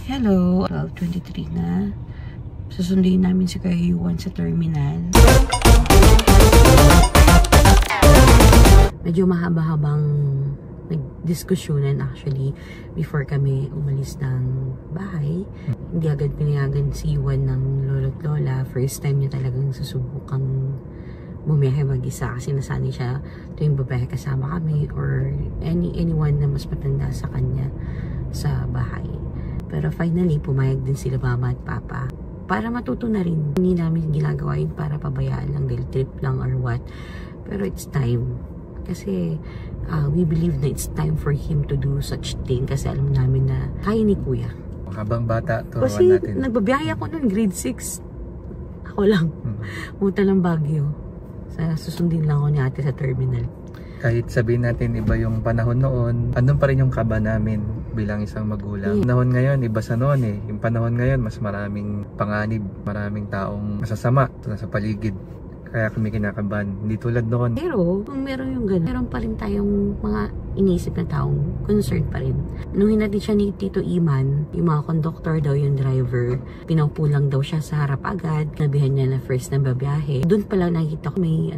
Hello, 12:23 na. Susundin namin si Kuya Yuan sa terminal. Medyo mahaba-habang nagdiskusyonan actually before kami umalis ng bahay. Hindi agad pinayagan si Yuan ng lolo't lola. First time niya talagang susubukang bumiyahe mag-isa kasi nasanay siya tuwing babae kasama kami or anyone na mas matanda sa kanya sa bahay. Pero finally, pumayag din sila mama at papa. Para matuto na rin. Hindi namin ginagawa yun para pabayaan lang dahil trip lang or what. Pero it's time. Kasi we believe na it's time for him to do such thing. Kasi alam namin na kaya ni Kuya. Habang bata, turuan kasi natin. Kasi nagbabiyahe ako noon, grade 6. Ako lang. Punta ng Baguio. Susundin lang ako ni ate sa terminal. Kahit sabihin natin iba yung panahon noon, andun pa rin yung kaba namin bilang isang magulang. Panahon ngayon, iba sa noon eh. Yung panahon ngayon, mas maraming panganib, maraming taong masasama sa paligid. Kaya kami kinakabahan. Hindi tulad noon. Pero, kung meron yung gano'n, meron pa rin tayong mga inisip na taong concerned pa rin. Nung hinatid siya ni Tito Iman, yung mga conductor daw yung driver, pinaupulang daw siya sa harap agad. Nabihan niya na first na babiyahe. Doon pala nakita ko may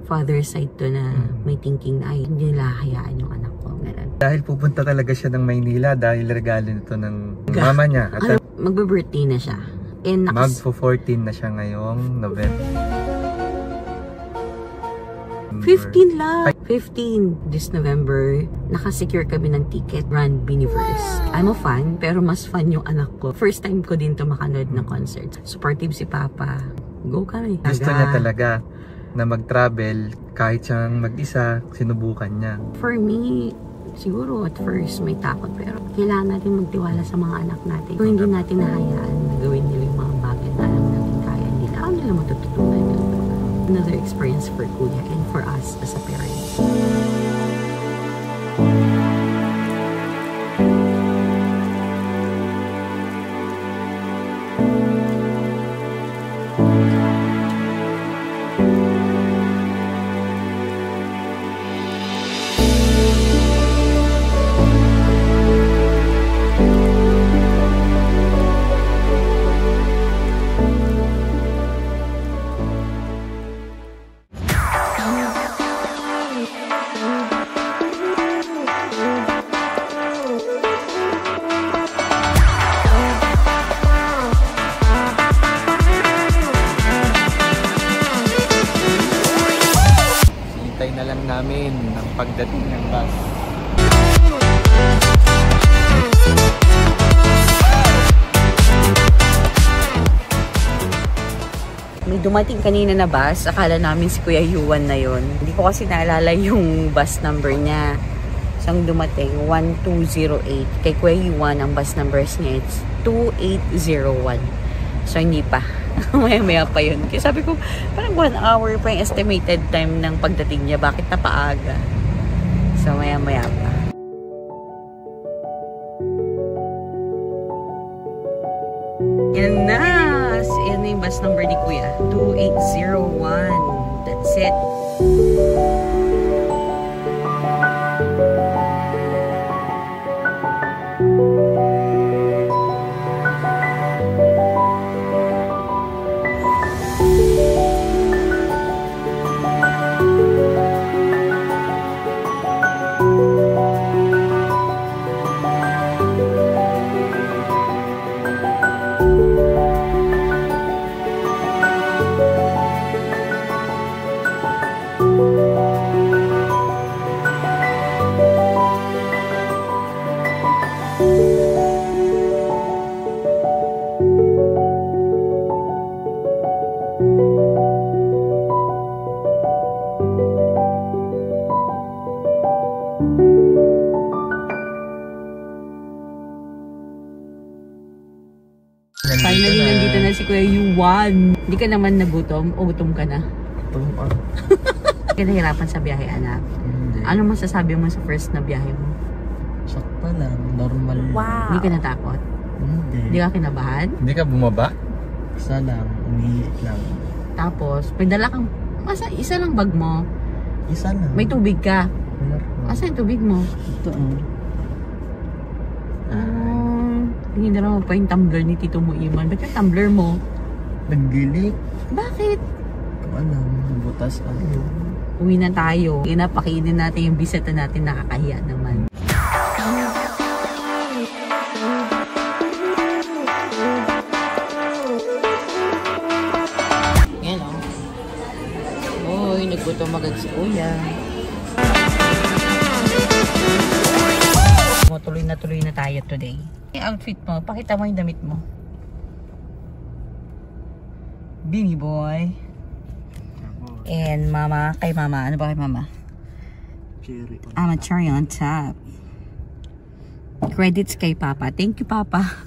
father side to na may thinking na ay hindi nila hayaan yung anak ko. Ganun. Dahil pupunta talaga siya ng Maynila dahil regalo nito ng mama niya. At magbe-birthday na siya. And magpo-14 na siya ngayong November. 15 lang. 15 this November, nakasecure kami ng ticket, Run Biniverse. I'm a fan, pero mas fan yung anak ko. First time ko din to makanood ng concert. Supportive si Papa. Go kami. Gusto niya talaga na mag-travel, kahit siyang mag-isa, sinubukan niya. For me, siguro at first may takot, pero kailangan natin magtiwala sa mga anak natin. Kung hindi natin nahayaan na gawin nila yung mga bagay na alam natin kaya nila, ano nila matututunan nila. Another experience for Kuya and for us as a parent. Namin ang pagdating ng bus. May dumating kanina na bus. Akala namin si Kuya Yuan na yon. Hindi ko kasi naalala yung bus number niya. Isang dumating, 1208. Kay Kuya Yuan, ang bus numbers niya, it's 2801. So, hindi pa. Maya-maya pa yun. Kaya sabi ko, parang 1 hour pa yung estimated time ng pagdating niya. Bakit napaaga? So, maya-maya pa. Yan na! Yan na yung bus number ni Kuya. 2801. That's it. Finally, nandito na si Kuya Yuan. Hindi ka naman nagutom o gutom ka na? Gutom pa. Kinahirapan sa biyahe, anak. Ano masasabi mo sa first na biyahe mo? Sakto lang, normal. Wow! Hindi ka natakot? Hindi ka kinabahan? Hindi ka bumaba? Isa lang, umiit lang. Tapos, may dala kang, isa lang bag mo? Isa lang. May tubig ka? Meron. Asa yung tubig mo? Ito, Hinira mo pa yung tumbler ni Tito mo, Iman. Ba't yung tumbler mo? Naggilik. Bakit? Alam, butas Uwi na tayo. Inapakainin natin yung bisita natin, nakakahiya naman. Yan o. Uy, nagbuto magad si Kuya. Tuloy na tayo today. Yung outfit mo, pakita mo yung damit mo. Beanie Boy. And mama, kay mama. Ano ba kay mama? Cherry. I'm a cherry on top. Credits kay Papa. Thank you, Papa.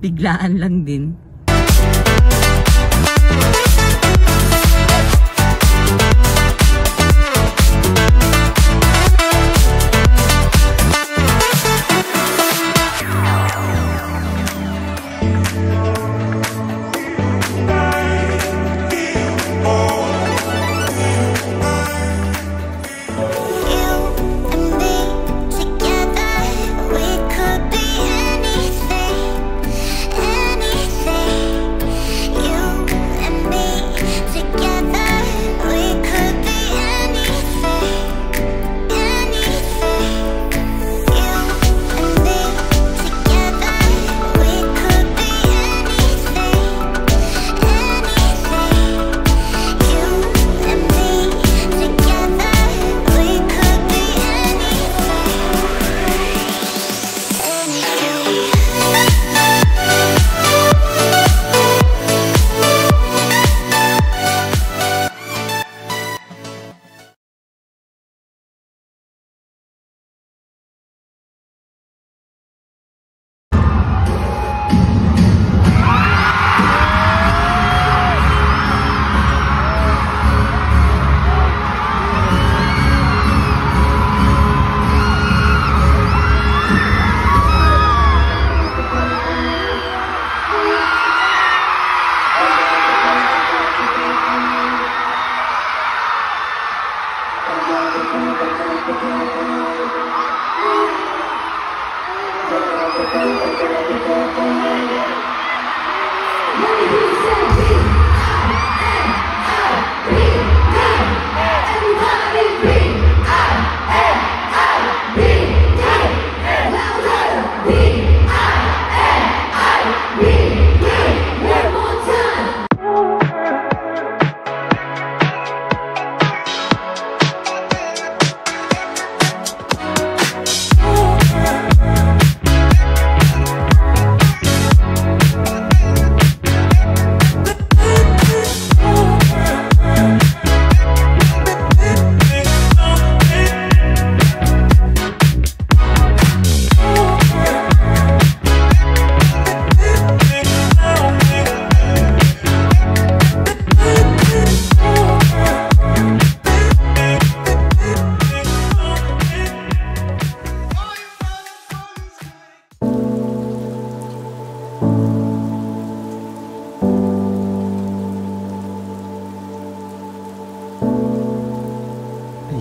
Biglaan lang din.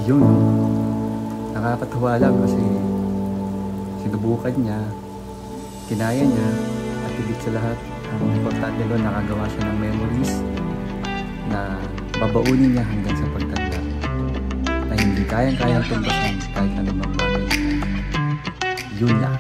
Yun, nakakatawa lang kasi sinubukan niya, kinaya niya, at higit sa lahat, ang importante doon, nakagawa siya ng memories na babaunin niya hanggang sa pagtanda, na hindi kayang-kayang tumbasan kahit anumang bagay. Yun lang.